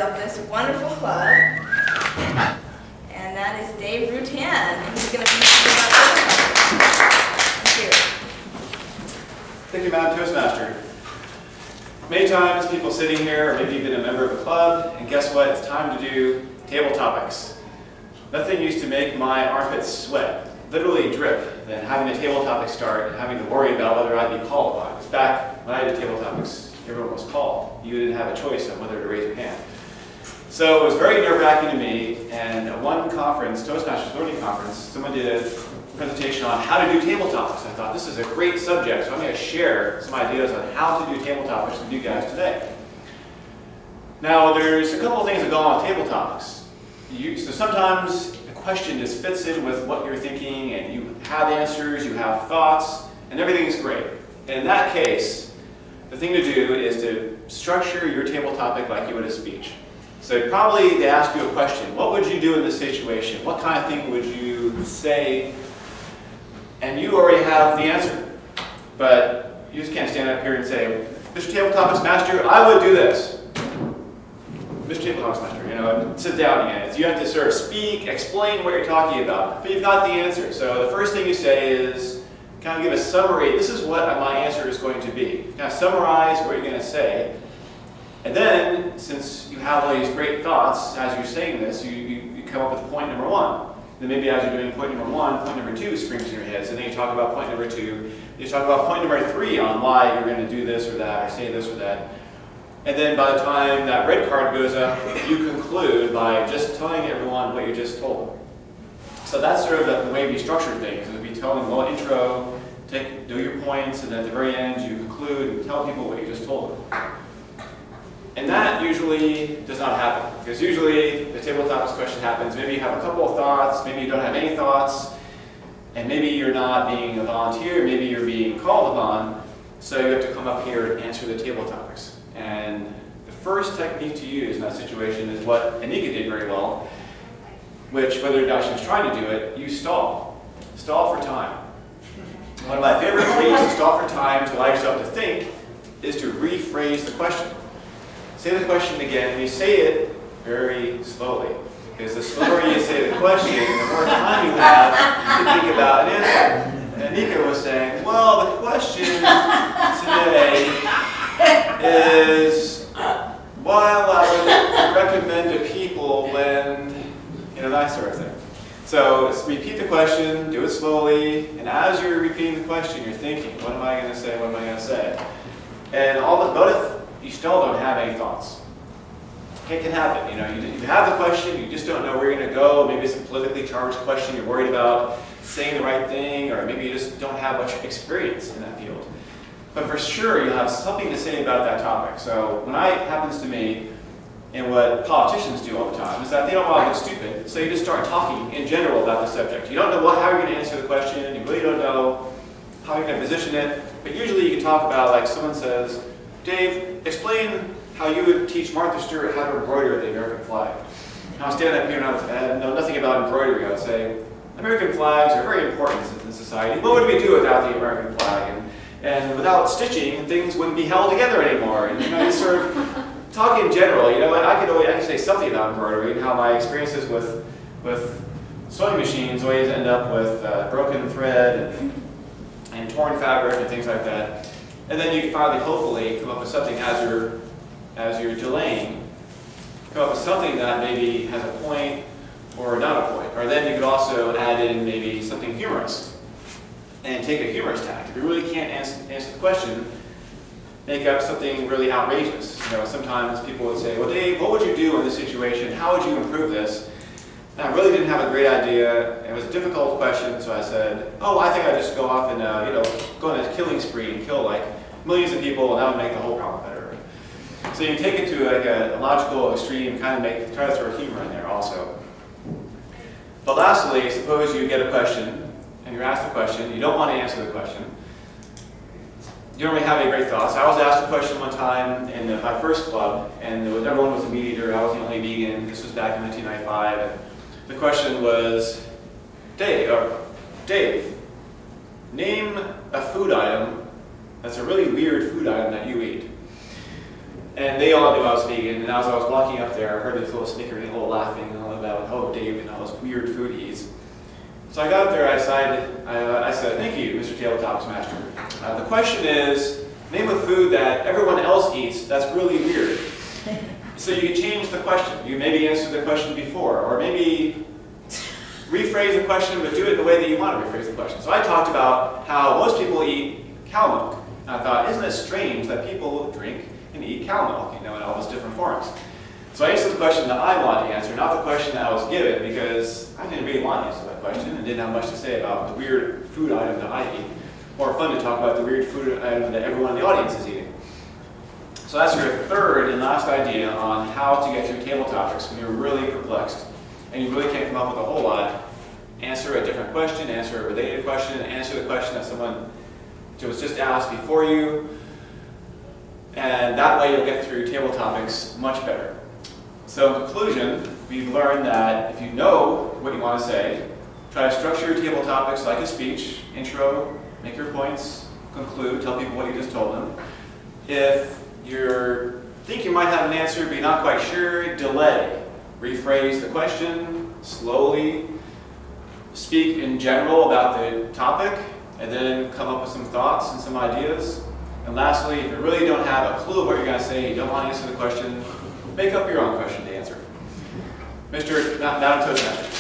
of this wonderful club, and that is Dave Rutan, and he's going to be talking about tabletopics. Thank you. Thank you, Madam Toastmaster. Many times people sitting here, or maybe you've been a member of a club, and guess what? It's time to do table topics. Nothing used to make my armpits sweat, literally drip, than having a table topic start and having to worry about whether I'd be called upon. Because back when I did table topics, everyone was called. You didn't have a choice on whether to raise your hand. So it was very nerve-wracking to me, and at one conference, Toastmasters Learning Conference, someone did a presentation on how to do table topics. I thought, this is a great subject, so I'm going to share some ideas on how to do table topics with you guys today. Now, there's a couple of things that go on with table topics. So sometimes the question just fits in with what you're thinking, and you have answers, you have thoughts, and everything's great. And in that case, the thing to do is to structure your table topic like you would a speech. So probably they ask you a question. What would you do in this situation? What kind of thing would you say? And you already have the answer. But you just can't stand up here and say, Mr. Table Topics Master, I would do this. Mr. Table Topics Master, and sit down again. So you have to sort of speak, explain what you're talking about. But you've got the answer. So the first thing you say is, kind of give a summary. This is what my answer is going to be. Kind of summarize what you're going to say. And then, since you have all these great thoughts as you're saying this, you come up with point number one. Then maybe as you're doing point number one, point number two screams in your head. So then you talk about point number two. You talk about point number three on why you're going to do this or that, or say this or that. And then by the time that red card goes up, you conclude by just telling everyone what you just told them. So that's sort of the way we structure things. It would be telling them, well, intro, do your points, and then at the very end you conclude and tell people what you just told them. And that usually does not happen, because usually the table topics question happens. Maybe you have a couple of thoughts, maybe you don't have any thoughts, and maybe you're not being a volunteer, maybe you're being called upon, so you have to come up here and answer the table topics. And the first technique to use in that situation is what Anika did very well, which, whether or not she was trying to do it, you stall. Stall for time. One of my favorite ways to stall for time to allow yourself to think is to rephrase the question. Say the question again, and you say it very slowly. Because the slower you say the question, the more time you have to think about an answer. And Anika was saying, well, the question today is, while I would recommend to people when, that sort of thing. So repeat the question, do it slowly, and as you're repeating the question, you're thinking, what am I going to say, what am I going to say? And but if you still don't have any thoughts. It can happen, you have the question, you just don't know where you're going to go, maybe it's a politically charged question, you're worried about saying the right thing, or maybe you just don't have much experience in that field. But for sure, you'll have something to say about that topic. So when it happens to me, and what politicians do all the time, is that they don't want to look stupid, so you just start talking in general about the subject. You don't know how you're going to answer the question, you really don't know how you're going to position it, but usually you can talk about, like someone says, Dave, explain how you would teach Martha Stewart how to embroider the American flag. And I'll stand up here and know nothing about embroidery. I would say, American flags are very important in society. What would we do without the American flag? And without stitching, things wouldn't be held together anymore. And just sort of talk in general. I could say something about embroidery and how my experiences with sewing machines always end up with broken thread and torn fabric and things like that. And then you can finally, hopefully, come up with something as you're delaying, come up with something that maybe has a point or not a point. Or then you could also add in maybe something humorous and take a humorous tack. If you really can't answer the question, make up something really outrageous. Sometimes people would say, well, Dave, what would you do in this situation? How would you improve this? And I really didn't have a great idea. It was a difficult question, so I said, oh, I think I'd just go off and go on a killing spree and kill like millions of people, and that would make the whole problem better. So you take it to like a logical extreme, kind of try to throw humor in there also. But lastly, suppose you get a question, and you're asked a question, you don't want to answer the question. You don't really have any great thoughts. I was asked a question one time in my first club, and everyone was a meat eater. I was the only vegan. This was back in 1995. And the question was, Dave, name a food item that's a really weird food item that you eat. And they all knew I was vegan, and as I was walking up there, I heard this little snickering, a little laughing about, oh, Dave and all this weird food he eats. So I got up there, I said, thank you, Mr. Tabletopics Master. The question is, name a food that everyone else eats that's really weird. So you can change the question. You maybe answer the question before, or maybe rephrase the question, but do it in the way that you want to rephrase the question. So I talked about how most people eat cow milk. And I thought, isn't it strange that people drink and eat cow milk, in all those different forms? So I answered the question that I wanted to answer, not the question that I was given, because I didn't really want to answer that question and didn't have much to say about the weird food item that I eat. More fun to talk about the weird food item that everyone in the audience is eating. So that's your third and last idea on how to get through table topics when you're really perplexed and you really can't come up with a whole lot. Answer a different question, answer a related question, answer the question that someone was just asked before you, and that way you'll get through table topics much better. So in conclusion, we've learned that if you know what you want to say, try to structure your table topics like a speech, intro, make your points, conclude, tell people what you just told them. If you think you might have an answer but you're not quite sure, delay. Rephrase the question slowly, speak in general about the topic, and then come up with some thoughts and some ideas. And lastly, if you really don't have a clue of what you're going to say, you don't want to answer the question, make up your own question to answer. Mr. Madam Toastmaster.